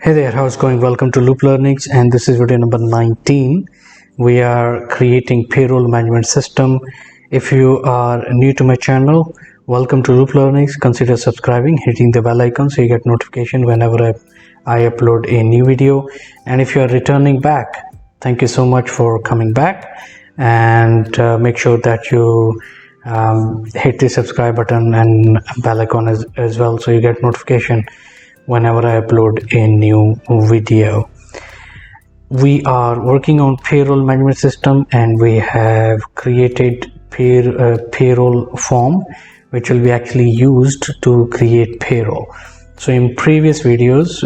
Hey there, how's it going? Welcome to Loop Learnings, and this is video number 19. We are creating payroll management system. If you are new to my channel, welcome to Loop Learnings. Consider subscribing, hitting the bell icon so you get notification whenever I upload a new video. And if you are returning back, thank you so much for coming back, and make sure that you hit the subscribe button and bell icon as well so you get notification whenever I upload a new video. We are working on payroll management system, and we have created payroll form which will be actually used to create payroll. So in previous videos,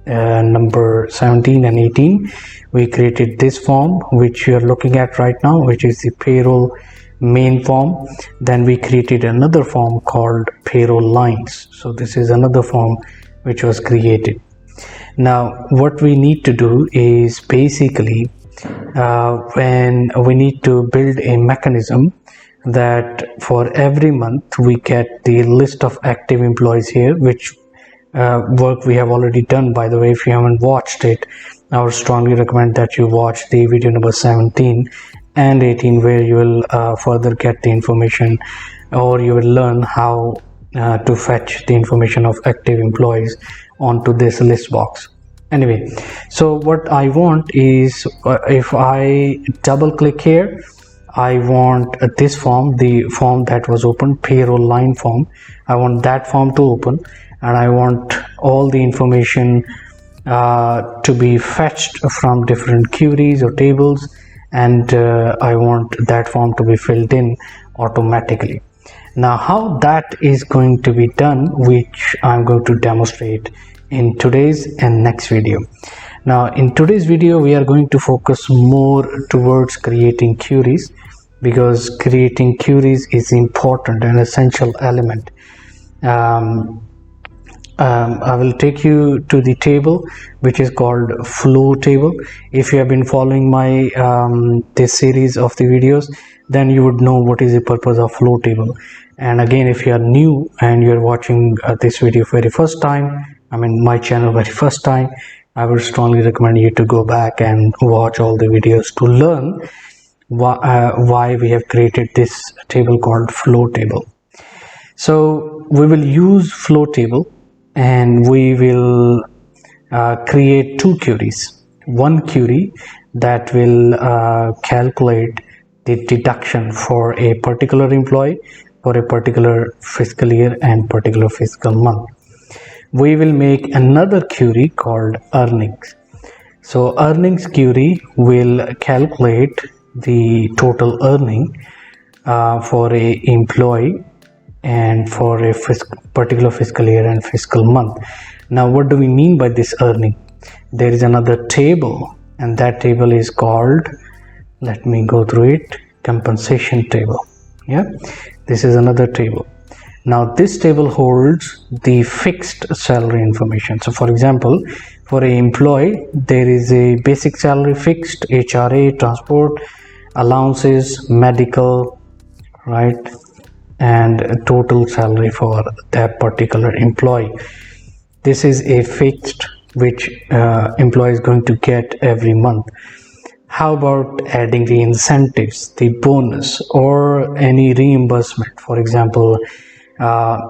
number 17 and 18, we created this form which you are looking at right now, which is the payroll main form. Then we created another form called payroll lines. So this is another form which was created. Now what we need to do is basically when we need to build a mechanism that for every month we get the list of active employees here, which work we have already done, by the way. If you haven't watched it, I would strongly recommend that you watch the video number 17 and 18, where you will further get the information, or you will learn how to fetch the information of active employees onto this list box. Anyway, so what I want is, if I double click here, I want this form, the form that was open, payroll line form. I want that form to open, and I want all the information to be fetched from different queries or tables, and I want that form to be filled in automatically. Now how that is going to be done, which I'm going to demonstrate in today's and next video. Now in today's video we are going to focus more towards creating queries, because creating queries is important and essential element. I will take you to the table which is called flow table. If you have been following my this series of the videos, then you would know what is the purpose of flow table. And again, if you are new and you're watching this video for the first time, my channel very first time, I would strongly recommend you to go back and watch all the videos to learn why we have created this table called flow table. So we will use flow table, and we will create two queries. One query that will calculate the deduction for a particular employee for a particular fiscal year and particular fiscal month. We will make another query called earnings. So earnings query will calculate the total earning for a employee and for a particular fiscal year and fiscal month. Now what do we mean by this earning? There is another table, and that table is called, let me go through it, compensation table. Yeah, this is another table. Now this table holds the fixed salary information. So for example, for an employee there is a basic salary fixed, HRA, transport allowances, medical, right, and total salary for that particular employee. This is a fixed which employee is going to get every month. How about adding the incentives, the bonus, or any reimbursement? For example,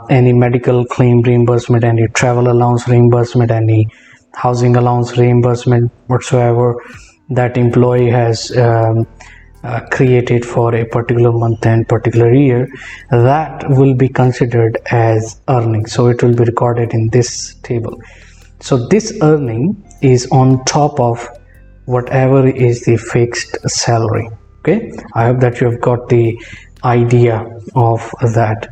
any medical claim reimbursement, any travel allowance reimbursement, any housing allowance reimbursement, whatsoever that employee has created for a particular month and particular year, that will be considered as earnings. So it will be recorded in this table. So this earning is on top of whatever is the fixed salary. Okay, I hope that you have got the idea of that.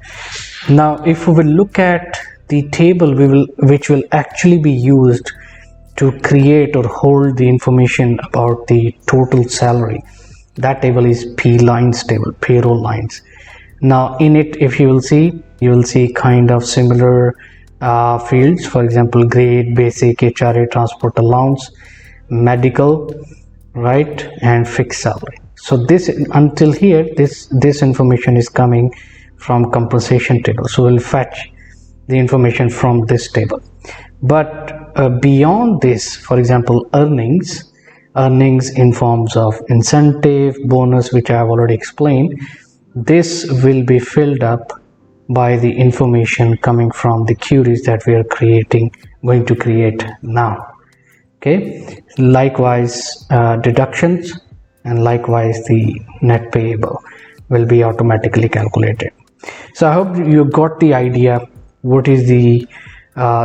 Now if we will look at the table which will actually be used to create or hold the information about the total salary, that table is P lines table, payroll lines. Now in it, if you will see kind of similar fields. For example, grade, basic, HRA, transport allowance, medical, right, and fixed salary. So this, until here, this information is coming from compensation table. So we'll fetch the information from this table. But beyond this, for example, earnings in forms of incentive, bonus, which I have already explained, this will be filled up by the information coming from the queries that we are going to create now. Okay, likewise deductions and likewise the net payable will be automatically calculated. So I hope you got the idea what is the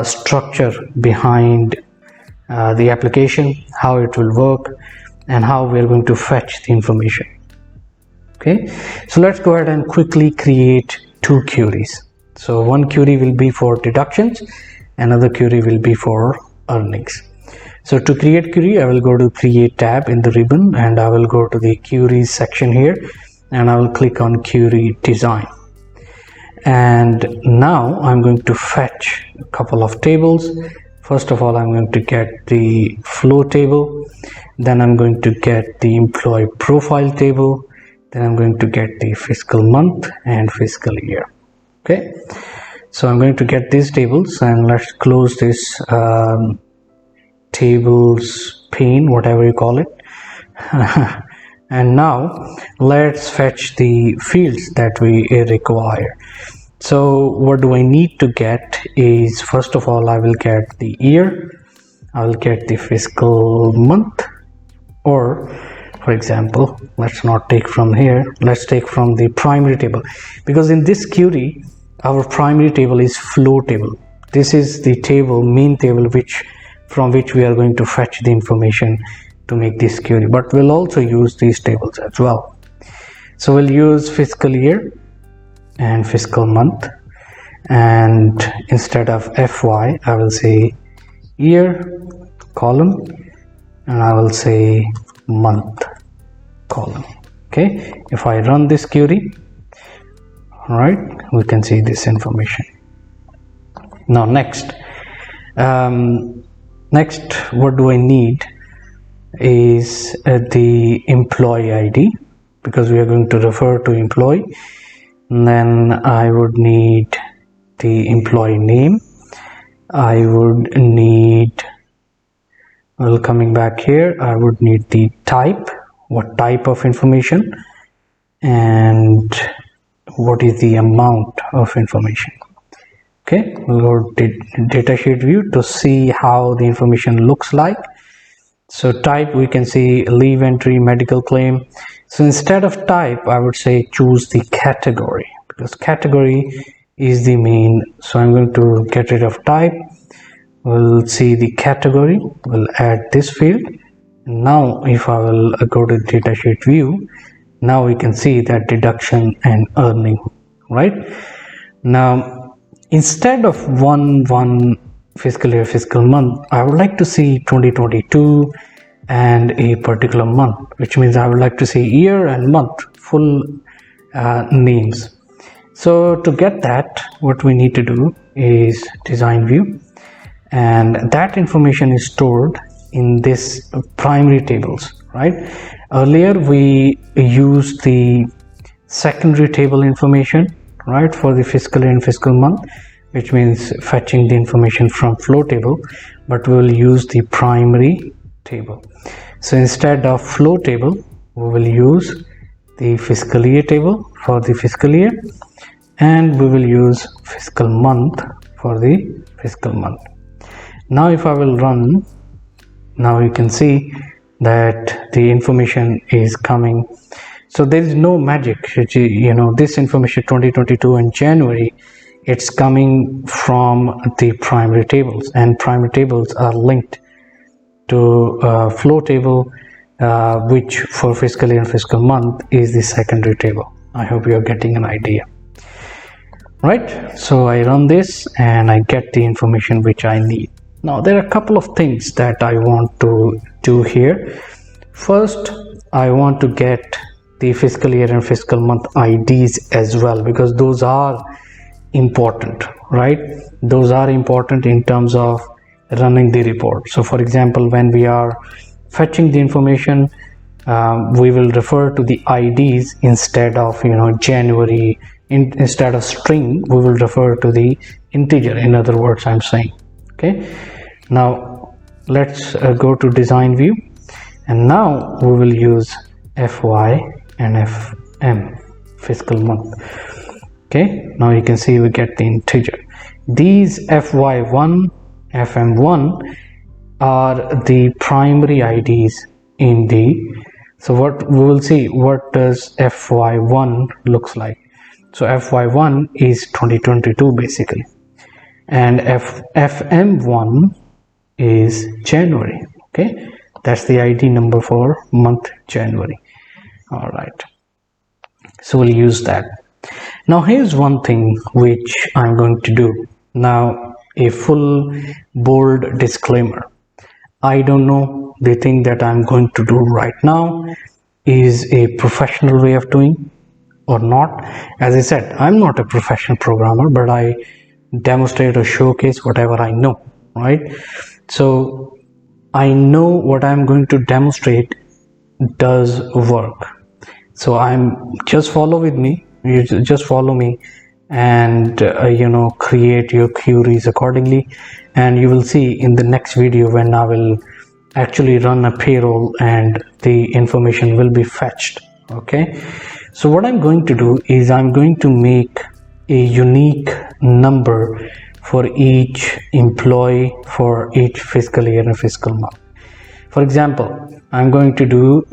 structure behind the application, how it will work, and how we are going to fetch the information. Okay, so let's go ahead and quickly create two queries. So one query will be for deductions, another query will be for earnings. So to create query, I will go to create tab in the ribbon, and I will go to the queries section here, and I will click on query design. And now I'm going to fetch a couple of tables. First of all, I'm going to get the flow table, then I'm going to get the employee profile table, then I'm going to get the fiscal month and fiscal year. Okay, so I'm going to get these tables, and let's close this tables pane, whatever you call it. And now let's fetch the fields that we require. So what do I need to get is, first of all, I will get the year, I will get the fiscal month, or for example, let's not take from here, let's take from the primary table, because in this query our primary table is flow table. This is the table, main table, from which we are going to fetch the information to make this query, but we'll also use these tables as well. So we'll use fiscal year and fiscal month, and instead of FY I will say year column, and I will say month column. Okay, if I run this query, all right, we can see this information. Now next what do I need is the employee ID, because we are going to refer to employee. And then I would need the employee name, I would need, well, coming back here, I would need the type, what type of information, and what is the amount of information. Okay, we'll go to datasheet view to see how the information looks like. So type, we can see leave entry, medical claim. So instead of type, I would say choose the category, because category is the main. So I'm going to get rid of type, we'll see the category, we'll add this field. Now if I will go to datasheet view, now we can see that deduction and earning, right? Now instead of one fiscal year, fiscal month, I would like to see 2022 and a particular month, which means I would like to see year and month, full names. So to get that, what we need to do is design view, and that information is stored in this primary tables, right? Earlier we used the secondary table information, right, for the fiscal year and fiscal month, which means fetching the information from flow table, but we will use the primary table. So instead of flow table, we will use the fiscal year table for the fiscal year, and we will use fiscal month for the fiscal month. Now if I will run, now you can see that the information is coming. So there is no magic, this information 2022 in January, it's coming from the primary tables, and primary tables are linked to flow table, which for fiscal year and fiscal month is the secondary table. I hope you are getting an idea, right? So I run this and I get the information which I need. Now there are a couple of things that I want to do here. First, I want to get the fiscal year and fiscal month IDs as well, because those are important, right? Those are important in terms of running the report. So for example, when we are fetching the information, we will refer to the IDs instead of January. Instead of string, we will refer to the integer. In other words, I'm saying, okay. Now let's go to design view, and now we will use FY and FM, fiscal month. Okay, now you can see we get the integer. These FY1, FM1 are the primary IDs in the, so what we will see, what does FY1 looks like. So FY1 is 2022 basically, and FM1 is January. Okay, that's the ID number for month January. All right, so we'll use that. Now here's one thing which I'm going to do now, a full bold disclaimer. I don't know the thing that I'm going to do right now is a professional way of doing or not. As I said, I'm not a professional programmer, but I demonstrate or showcase whatever I know, right? So I know what I'm going to demonstrate does work. So just follow with me. You just follow me, and create your queries accordingly, and you will see in the next video when I will actually run a payroll and the information will be fetched. Okay, so what I'm going to do is I'm going to make a unique number for each employee for each fiscal year and fiscal month. For example, I'm going to do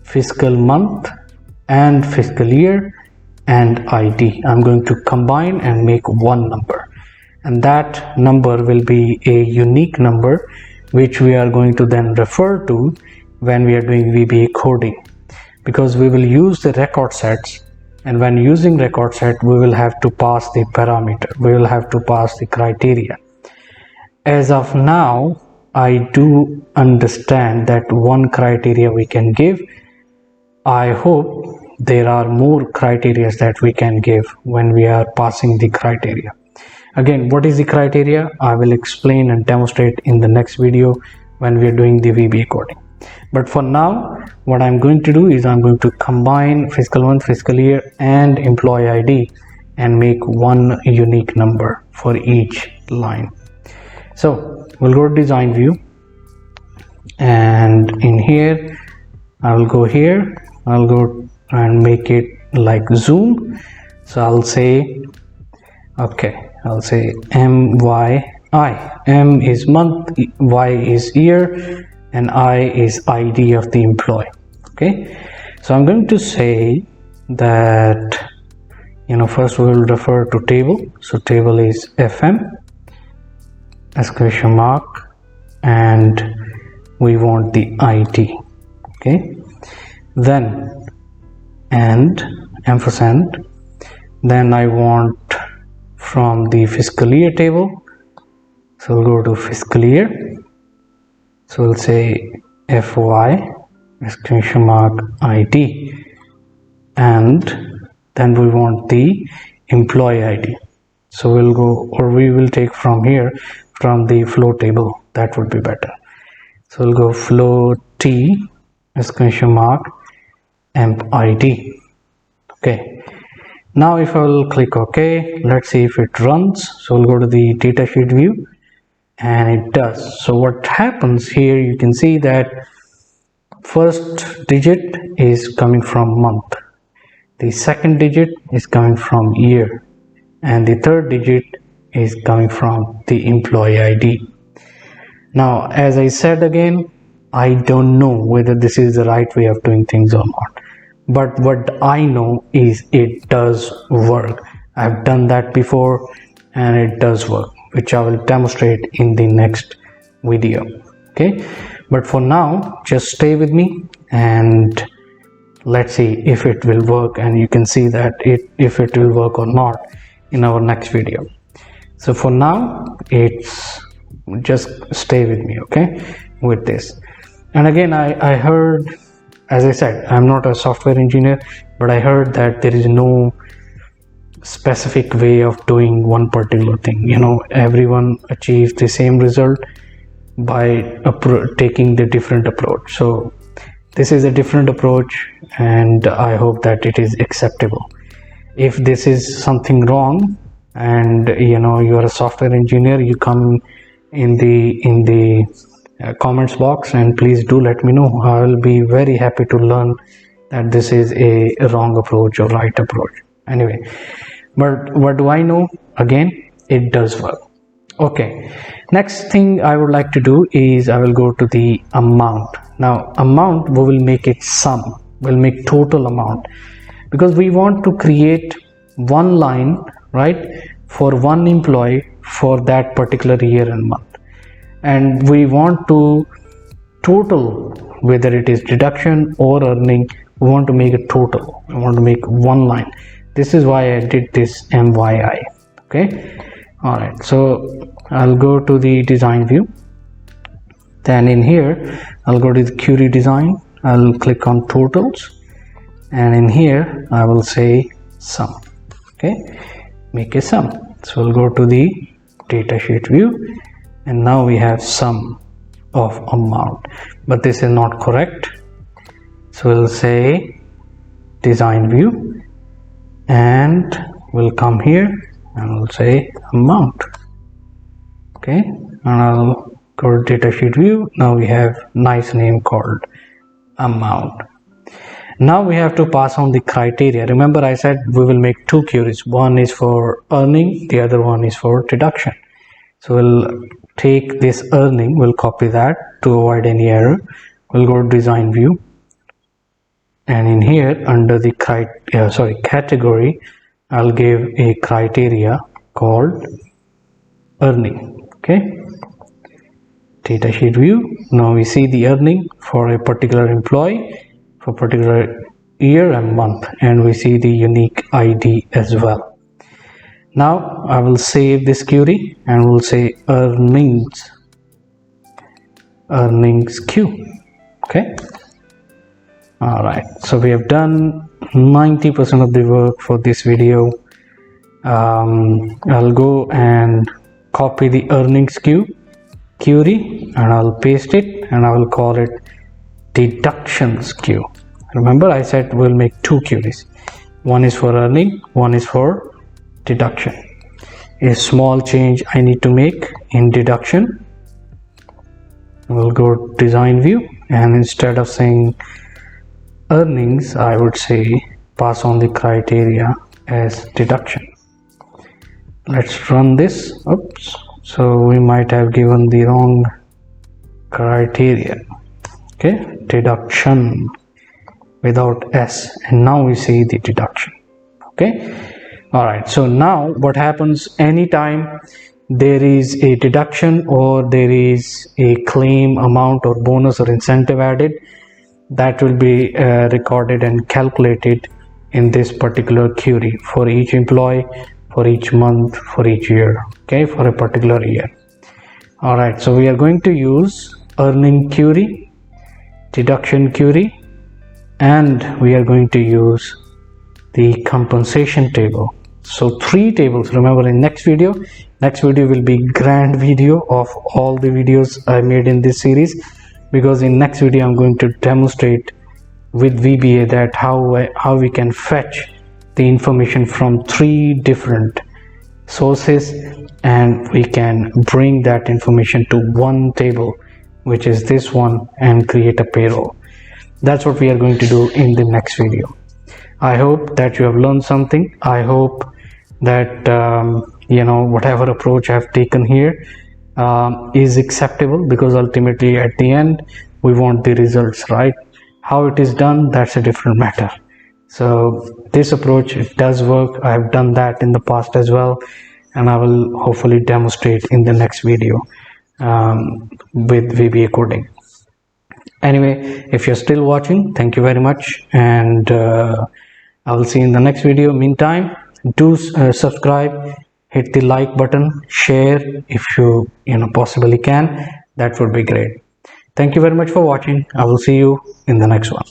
fiscal month and fiscal year and ID. I'm going to combine and make one number, and that number will be a unique number which we are going to then refer to when we are doing VBA coding, because we will use the record sets, and when using record set we will have to pass the parameter, we will have to pass the criteria. As of now, I do understand that one criteria we can give. I hope there are more criteria that we can give when we are passing the criteria. Again, what is the criteria? I will explain and demonstrate in the next video when we are doing the VBA coding. But for now, what I'm going to do is I'm going to combine fiscal month, fiscal year and employee ID and make one unique number for each line. So we'll go to design view, and in here I will go here, I'll go and make it like zoom. So I'll say, okay, I'll say MYI. M is month, Y is year, and I is ID of the employee. Okay, so I'm going to say that, first we will refer to table. So table is FM exclamation mark, and we want the ID. Okay, then and ampersand, then I want from the fiscal year table, so we'll go to fiscal year, so we'll say FY exclamation mark ID, and then we want the employee ID, so we'll go, or we will take from here from the flow table, that would be better. So we'll go flow T exclamation mark emp ID. Okay, now if I will click OK, let's see if it runs. So we'll go to the datasheet view, and it does. So what happens here, you can see that first digit is coming from month, the second digit is coming from year, and the third digit is coming from the employee ID. Now, as I said again, I don't know whether this is the right way of doing things or not, but what I know is it does work. I've done that before and it does work, which I will demonstrate in the next video. Okay, but for now, just stay with me and let's see if it will work, and you can see that if it will work or not in our next video. So for now, it's just stay with me, okay, with this. And again, I heard, as I said, I'm not a software engineer, but I heard that there is no specific way of doing one particular thing. Everyone achieves the same result by taking the different approach. So this is a different approach, and I hope that it is acceptable. If this is something wrong, and you are a software engineer, you come in the comments box, and please do let me know. I will be very happy to learn that this is a wrong approach or right approach. Anyway, but what do I know? Again, it does work. Okay, next thing I would like to do is I will go to the amount. Now amount, we will make it sum, we'll make total amount, because we want to create one line, right, for one employee for that particular year and month, and we want to total, whether it is deduction or earning, we want to make a total, we want to make one line. This is why I did this MYI. Okay, all right, so I'll go to the design view, then in here I'll go to the query design, I'll click on totals, and in here I will say sum. Okay, make a sum. So we'll go to the datasheet view, and now we have sum of amount, but this is not correct. So we'll say design view, and we'll come here and we'll say amount. Okay, and I'll go to datasheet view. Now we have nice name called amount. Now we have to pass on the criteria. Remember I said we will make two queries. One is for earning, the other one is for deduction. So we'll take this earning, we'll copy that to avoid any error. We'll go to design view, and in here under the category, I'll give a criteria called earning. Okay, datasheet view. Now we see the earning for a particular employee for particular year and month, and we see the unique ID as well. Now I will save this query and we'll say earnings queue. Okay, all right, so we have done 90% of the work for this video. I'll go and copy the earnings query and I'll paste it, and I will call it deductions queue. Remember I said we'll make two queries, one is for earning, one is for deduction. A small change I need to make in deduction. We'll go to design view, and instead of saying earnings, I would say pass on the criteria as deduction. Let's run this. Oops, so we might have given the wrong criteria. Okay, deduction without S, and now we see the deduction. Okay, all right, so now what happens anytime there is a deduction or there is a claim amount or bonus or incentive added, that will be recorded and calculated in this particular query for each employee, for each month, for each year. Okay, for a particular year. All right, so we are going to use earning query, deduction query, and we are going to use the compensation table. So 3 tables. Remember, in next video will be grand video of all the videos I made in this series, because in next video I'm going to demonstrate with VBA that how we can fetch the information from 3 different sources, and we can bring that information to one table, which is this one, and create a payroll. That's what we are going to do in the next video. I hope that you have learned something. I hope that whatever approach I have taken here is acceptable, because ultimately at the end we want the results, right? How it is done, that's a different matter. So this approach, it does work. I have done that in the past as well, and I will hopefully demonstrate in the next video with VBA coding. Anyway, if you're still watching, thank you very much, and I will see you in the next video. Meantime, do subscribe, hit the like button, share if you possibly can. That would be great. Thank you very much for watching. I will see you in the next one.